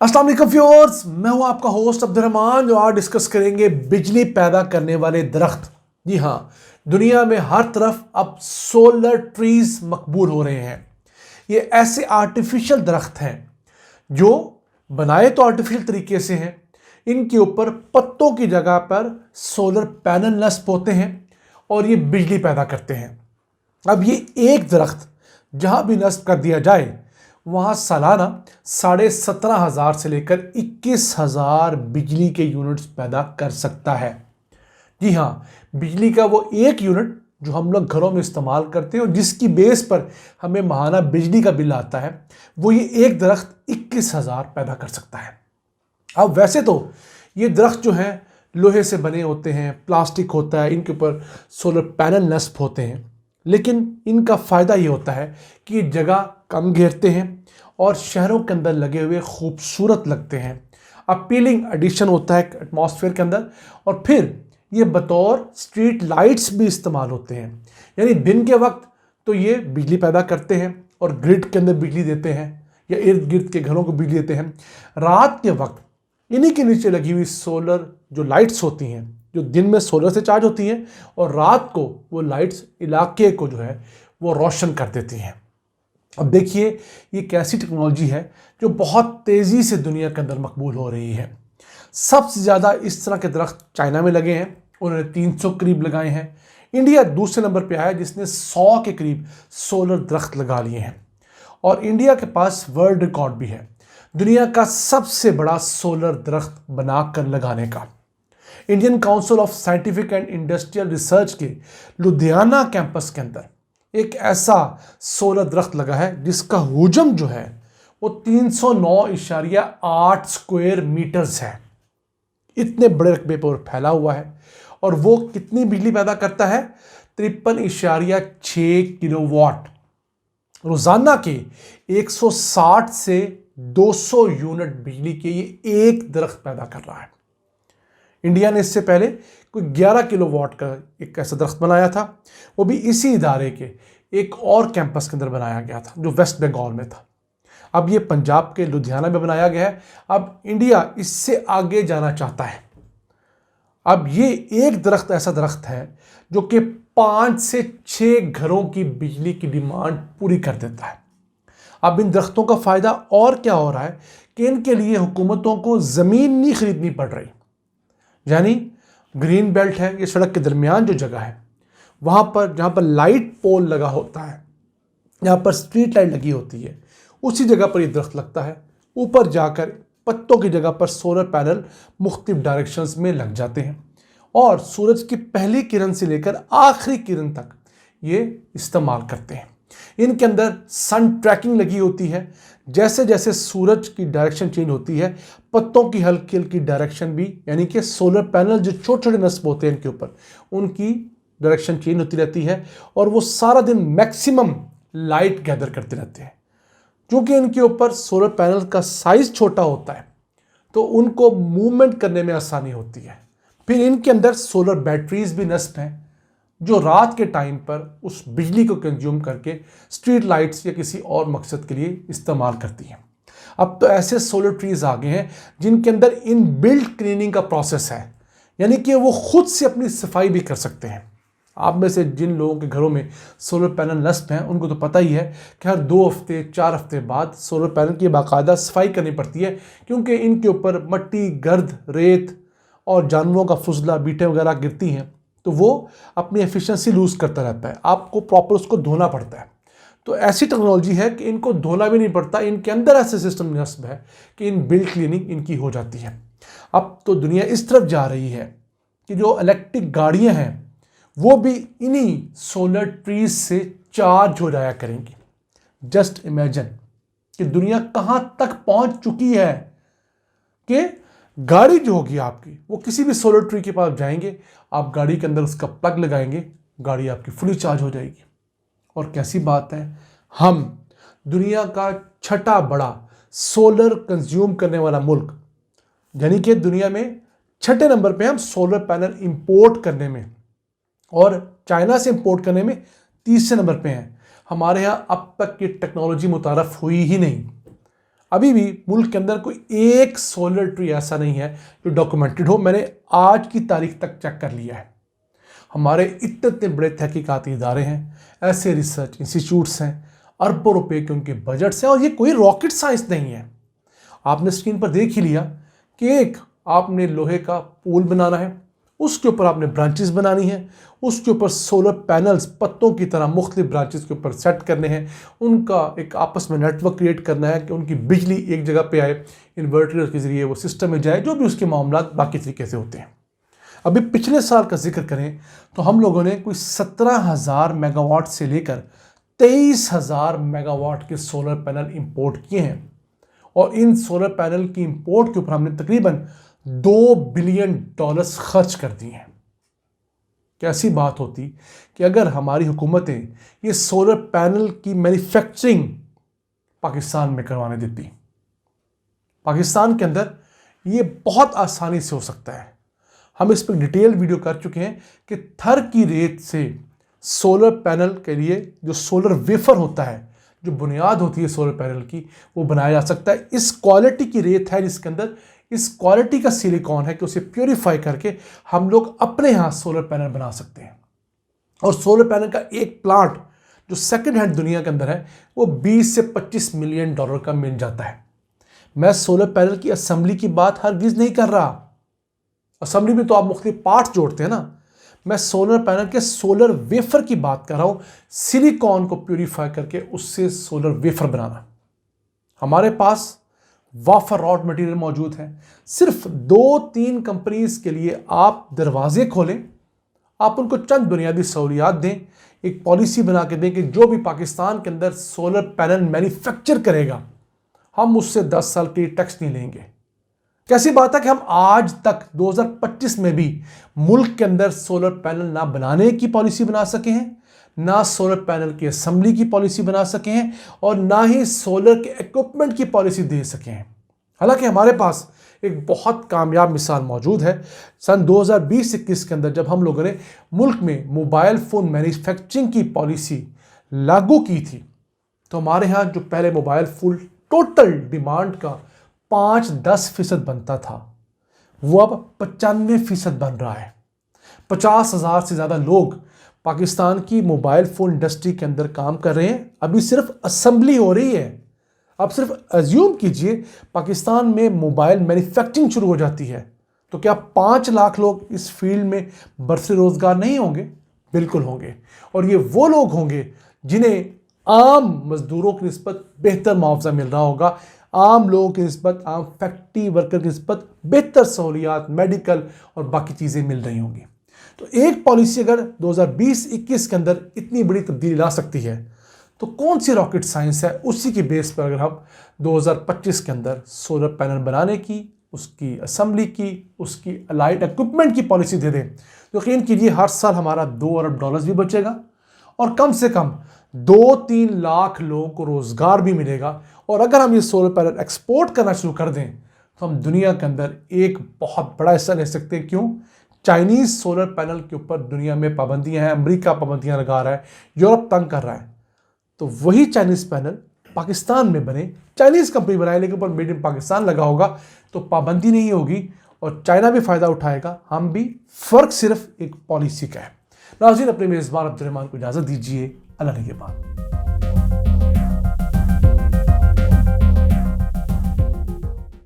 अस्सलाम वालेकुम व्यूअर्स, मैं हूं आपका होस्ट अब्दुर्रहमान जो आज डिस्कस करेंगे बिजली पैदा करने वाले दरख्त। जी हाँ, दुनिया में हर तरफ अब सोलर ट्रीज मकबूल हो रहे हैं। ये ऐसे आर्टिफिशियल दरख्त हैं जो बनाए तो आर्टिफिशियल तरीके से हैं। इनके ऊपर पत्तों की जगह पर सोलर पैनल नस्ब होते हैं और ये बिजली पैदा करते हैं। अब ये एक दरख्त जहां भी नस्ब कर दिया जाए वहां सालाना 17,500 से लेकर 21,000 बिजली के यूनिट्स पैदा कर सकता है। जी हाँ, बिजली का वो एक यूनिट जो हम लोग घरों में इस्तेमाल करते हैं और जिसकी बेस पर हमें माहाना बिजली का बिल आता है, वो ये एक दरख्त 21,000 पैदा कर सकता है। अब वैसे तो ये दरख्त जो हैं लोहे से बने होते हैं, प्लास्टिक होता है, इनके ऊपर सोलर पैनल नस्ब होते हैं, लेकिन इनका फ़ायदा ये होता है कि ये जगह कम घेरते हैं और शहरों के अंदर लगे हुए खूबसूरत लगते हैं। अपीलिंग एडिशन होता है एटमॉस्फेयर के अंदर। और फिर ये बतौर स्ट्रीट लाइट्स भी इस्तेमाल होते हैं, यानी दिन के वक्त तो ये बिजली पैदा करते हैं और ग्रिड के अंदर बिजली देते हैं या इर्द गिर्द के घरों को बिजली देते हैं। रात के वक्त इन्हीं के नीचे लगी हुई सोलर जो लाइट्स होती हैं, जो दिन में सोलर से चार्ज होती हैं और रात को वो लाइट्स इलाके को जो है वो रोशन कर देती हैं। अब देखिए, ये एक ऐसी टेक्नोलॉजी है जो बहुत तेज़ी से दुनिया के अंदर मकबूल हो रही है। सबसे ज़्यादा इस तरह के दरख्त चाइना में लगे हैं, उन्होंने 300 करीब लगाए हैं। इंडिया दूसरे नंबर पे आया जिसने 100 के करीब सोलर दरख्त लगा लिए हैं। और इंडिया के पास वर्ल्ड रिकॉर्ड भी है दुनिया का सबसे बड़ा सोलर दरख्त बनाकर लगाने का। Indian council of scientific and industrial research के लुधियाना कैंपस के अंदर एक ऐसा सोलर दरख्त लगा है जिसका हुजम जो है वो 309.8 स्क्वायर मीटर्स है। इतने बड़े रकबे पर फैला हुआ है और वो कितनी बिजली पैदा करता है? 53.6 किलोवाट। रोजाना के 160 से 200 यूनिट बिजली के ये एक दरख्त पैदा कर रहा है। इंडिया ने इससे पहले कोई 11 किलोवाट का एक ऐसा दरख्त बनाया था, वो भी इसी इदारे के एक और कैंपस के अंदर बनाया गया था जो वेस्ट बंगाल में था। अब ये पंजाब के लुधियाना में बनाया गया है। अब इंडिया इससे आगे जाना चाहता है। अब ये एक दरख्त ऐसा दरख्त है जो कि 5 से 6 घरों की बिजली की डिमांड पूरी कर देता है। अब इन दरख्तों का फ़ायदा और क्या हो रहा है कि इनके लिए हुकूमतों को ज़मीन नहीं खरीदनी पड़ रही। यानी ग्रीन बेल्ट है, ये सड़क के दरमियान जो जगह है वहाँ पर जहाँ पर लाइट पोल लगा होता है, यहाँ पर स्ट्रीट लाइट लगी होती है, उसी जगह पर ये दरख्त लगता है। ऊपर जाकर पत्तों की जगह पर सोलर पैनल मुख्तलिफ डायरेक्शंस में लग जाते हैं और सूरज की पहली किरण से लेकर आखिरी किरण तक ये इस्तेमाल करते हैं। इनके अंदर सन ट्रैकिंग लगी होती है। जैसे जैसे सूरज की डायरेक्शन चेंज होती है, पत्तों की हल्की हल्की डायरेक्शन भी, यानी कि सोलर पैनल जो छोटे छोटे नस्ब होते हैं इनके ऊपर, उनकी डायरेक्शन चेंज होती रहती है और वो सारा दिन मैक्सिमम लाइट गैदर करते रहते हैं। क्योंकि इनके ऊपर सोलर पैनल का साइज छोटा होता है तो उनको मूवमेंट करने में आसानी होती है। फिर इनके अंदर सोलर बैटरीज भी नस्ब हैं जो रात के टाइम पर उस बिजली को कंज्यूम करके स्ट्रीट लाइट्स या किसी और मकसद के लिए इस्तेमाल करती हैं। अब तो ऐसे सोलर ट्रीज आ गए हैं जिनके अंदर इन बिल्ट क्लीनिंग का प्रोसेस है, यानी कि वो खुद से अपनी सफाई भी कर सकते हैं। आप में से जिन लोगों के घरों में सोलर पैनल नस्ब हैं उनको तो पता ही है कि हर 2 हफ्ते 4 हफ्ते बाद सोलर पैनल की बाकायदा सफाई करनी पड़ती है, क्योंकि इनके ऊपर मट्टी, गर्द, रेत और जानवरों का फुजला, बीटें वगैरह गिरती हैं तो वो अपनी एफिशिएंसी लूज़ करता रहता है। आपको प्रॉपर उसको धोना पड़ता है। तो ऐसी टेक्नोलॉजी है कि इनको धोना भी नहीं पड़ता, इनके अंदर ऐसे सिस्टम नस्ब है कि इन बिल्ट क्लीनिंग इनकी हो जाती है। अब तो दुनिया इस तरफ जा रही है कि जो इलेक्ट्रिक गाड़ियां हैं वो भी इन्हीं सोलर ट्रीज से चार्ज हो जाया करेंगी। जस्ट इमेजिन कि दुनिया कहां तक पहुंच चुकी है कि गाड़ी जो होगी आपकी वो किसी भी सोलर ट्री के पास जाएंगे, आप गाड़ी के अंदर उसका प्लग लगाएंगे, गाड़ी आपकी फुली चार्ज हो जाएगी। और कैसी बात है, हम दुनिया का छठा बड़ा सोलर कंज्यूम करने वाला मुल्क, यानी कि दुनिया में छठे नंबर पे हम सोलर पैनल इंपोर्ट करने में और चाइना से इंपोर्ट करने में तीसरे नंबर पे हैं। हमारे यहाँ अब तक ये टेक्नोलॉजी मुतारफ हुई ही नहीं। अभी भी मुल्क के अंदर कोई एक सोलर ट्री ऐसा नहीं है जो डॉक्यूमेंटेड हो। मैंने आज की तारीख तक चेक कर लिया है। हमारे इतने इतने बड़े तहकीकाती इदारे हैं, ऐसे रिसर्च इंस्टीट्यूट्स हैं, अरबों रुपए के उनके बजट्स हैं, और ये कोई रॉकेट साइंस नहीं है। आपने स्क्रीन पर देख ही लिया कि एक आपने लोहे का पुल बनाना है, उसके ऊपर आपने ब्रांचेस बनानी है, उसके ऊपर सोलर पैनल्स पत्तों की तरह मुख्तलिफ ब्रांचेस के ऊपर सेट करने हैं, उनका एक आपस में नेटवर्क क्रिएट करना है कि उनकी बिजली एक जगह पे आए, इन्वर्टर के ज़रिए वो सिस्टम में जाए, जो भी उसके मामला बाकी तरीके से होते हैं। अभी पिछले साल का जिक्र करें तो हम लोगों ने कोई 17,000 मेगावाट से लेकर 23,000 मेगावाट के सोलर पैनल इंपोर्ट किए हैं, और इन सोलर पैनल की इंपोर्ट के ऊपर हमने तकरीबन $2 बिलियन खर्च कर दिए हैं। कैसी बात होती कि अगर हमारी हुकूमतें ये सोलर पैनल की मैन्युफैक्चरिंग पाकिस्तान में करवाने देती। पाकिस्तान के अंदर ये बहुत आसानी से हो सकता है। हम इस पर डिटेल वीडियो कर चुके हैं कि थर की रेत से सोलर पैनल के लिए जो सोलर वेफर होता है, जो बुनियाद होती है सोलर पैनल की, वो बनाया जा सकता है। इस क्वालिटी की रेत है जिसके अंदर इस क्वालिटी का सिलिकॉन है कि उसे प्योरीफाई करके हम लोग अपने यहाँ सोलर पैनल बना सकते हैं। और सोलर पैनल का एक प्लांट जो सेकंड हैंड दुनिया के अंदर है वो 20 से 25 मिलियन डॉलर का मिल जाता है। मैं सोलर पैनल की असेंबली की बात हरगिज नहीं कर रहा। असेंबली में तो आप मुख्तलिफ पार्ट्स जोड़ते हैं ना। मैं सोलर पैनल के सोलर वेफर की बात कर रहा हूं, सिलिकॉन को प्योरीफाई करके उससे सोलर वेफर बनाना। हमारे पास वाफर रॉड मटेरियल मौजूद है। सिर्फ 2-3 कंपनीज के लिए आप दरवाजे खोलें, आप उनको चंद बुनियादी सहूलियात दें, एक पॉलिसी बना के दें कि जो भी पाकिस्तान के अंदर सोलर पैनल मैन्युफैक्चर करेगा हम उससे 10 साल के लिए टैक्स नहीं लेंगे। कैसी बात है कि हम आज तक 2025 में भी मुल्क के अंदर सोलर पैनल ना बनाने की पॉलिसी बना सके हैं, ना सोलर पैनल की असेंबली की पॉलिसी बना सके हैं, और ना ही सोलर के इक्विपमेंट की पॉलिसी दे सके हैं। हालांकि हमारे पास एक बहुत कामयाब मिसाल मौजूद है। सन 2020-21 के अंदर जब हम लोगों ने मुल्क में मोबाइल फ़ोन मैन्युफैक्चरिंग की पॉलिसी लागू की थी, तो हमारे यहाँ जो पहले मोबाइल फ़ोन टोटल डिमांड का 5-10% बनता था, वो अब 95% बन रहा है। 50,000 से ज़्यादा लोग पाकिस्तान की मोबाइल फ़ोन इंडस्ट्री के अंदर काम कर रहे हैं। अभी सिर्फ असेंबली हो रही है। अब सिर्फ अज्यूम कीजिए पाकिस्तान में मोबाइल मैन्युफैक्चरिंग शुरू हो जाती है तो क्या 5 लाख लोग इस फील्ड में बरसरे रोजगार नहीं होंगे? बिल्कुल होंगे। और ये वो लोग होंगे जिन्हें आम मजदूरों की निस्बत बेहतर मुआवजा मिल रहा होगा, आम लोगों की निस्बत, आम फैक्ट्री वर्कर की निस्बत बेहतर सहूलियात, मेडिकल और बाकी चीज़ें मिल रही होंगी। तो एक पॉलिसी अगर 2020-21 के अंदर इतनी बड़ी तब्दीली ला सकती है तो कौन सी रॉकेट साइंस है? उसी के बेस पर अगर हम 2025 के अंदर सोलर पैनल बनाने की, उसकी असेंबली की, उसकी अलाइड इक्विपमेंट की पॉलिसी दे दें तो यकीन कीजिए हर साल हमारा $2 अरब भी बचेगा, और कम से कम 2-3 लाख लोगों को रोजगार भी मिलेगा। और अगर हम ये सोलर पैनल एक्सपोर्ट करना शुरू कर दें तो हम दुनिया के अंदर एक बहुत बड़ा हिस्सा ले सकते हैं। क्यों? चाइनीज सोलर पैनल के ऊपर दुनिया में पाबंदियां हैं, अमेरिका पाबंदियां लगा रहा है, यूरोप तंग कर रहा है। तो वही चाइनीज पैनल पाकिस्तान में बने, चाइनीज कंपनी बनाए लेकिन ऊपर मेड इन पाकिस्तान लगा होगा, तो पाबंदी नहीं होगी और चाइना भी फायदा उठाएगा, हम भी। फर्क सिर्फ एक पॉलिसी का है। नाज़रीन, अपने मेजबान अब्दुर्रहमान को इजाजत दीजिए। अल्लाह के बाद।